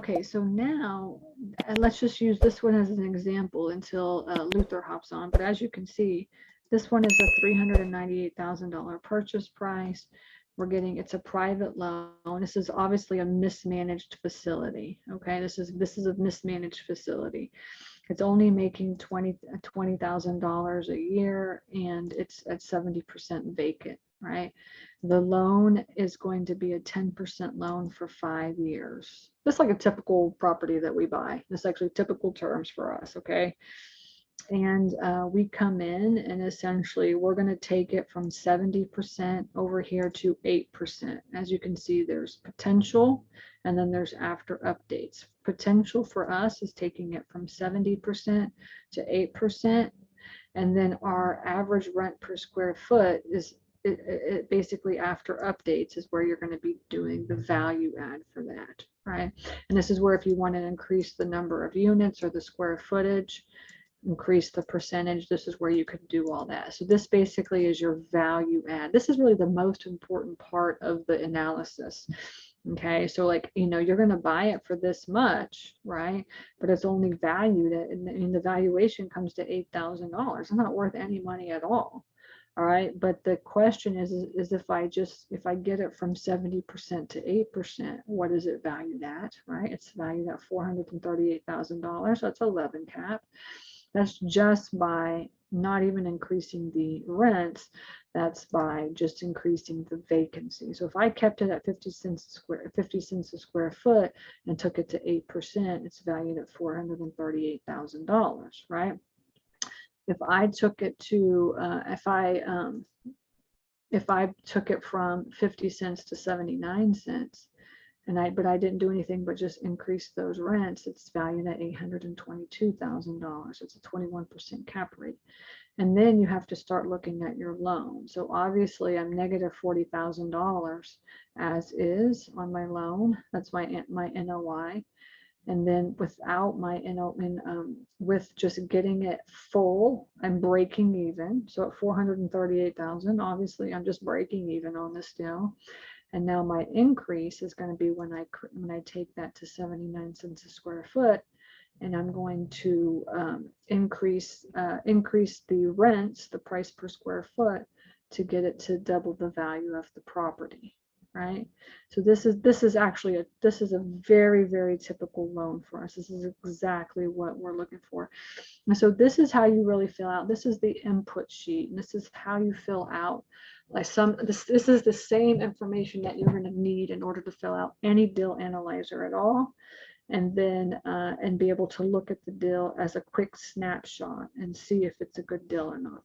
Okay, so now let's just use this one as an example until Luther hops on. But as you can see, this one is a $398,000 purchase price. We're getting, it's a private loan. This is obviously a mismanaged facility. Okay, this is a mismanaged facility. It's only making $20,000 a year, and it's at 70% vacant, right? The loan is going to be a 10% loan for 5 years. Just like a typical property that we buy. This is actually typical terms for us, okay? And we come in and essentially we're going to take it from 70% over here to 8%. As you can see, there's potential and then there's after updates. Potential for us is taking it from 70% to 8%. And then our average rent per square foot is it basically after updates is where you're going to be doing the value add for that, right? And this is where if you want to increase the number of units or the square footage, increase the percentage, this is where you could do all that. So this basically is your value add. This is really the most important part of the analysis. Okay, so like, you know, you're going to buy it for this much, right? But it's only valued at, and the valuation comes to $8,000. It's not worth any money at all. All right, but the question is if I get it from 70% to 8%, what is it valued at, right? It's valued at $438,000. That's 11 cap. That's just by not even increasing the rents. That's by just increasing the vacancy. So if I kept it at 50 cents a square foot and took it to 8%, it's valued at $438,000, right? If I took it to if I took it from 50 cents to 79 cents, but I didn't do anything but just increase those rents, it's valued at $822,000. It's a 21% cap rate. And then you have to start looking at your loan. So obviously I'm negative $40,000 as is on my loan. That's my NOI. And then without my with just getting it full, I'm breaking even. So at 438,000, obviously I'm just breaking even on this deal. And now my increase is going to be when I take that to 79 cents a square foot, and I'm going to increase the rents, the price per square foot, to get it to double the value of the property, right? So this is actually a very, very typical loan for us. This is exactly what we're looking for. And so this is how you really fill out. This is the input sheet, and this is how you fill out like this is the same information that you're going to need in order to fill out any deal analyzer at all, and then and be able to look at the deal as a quick snapshot and see if it's a good deal or not.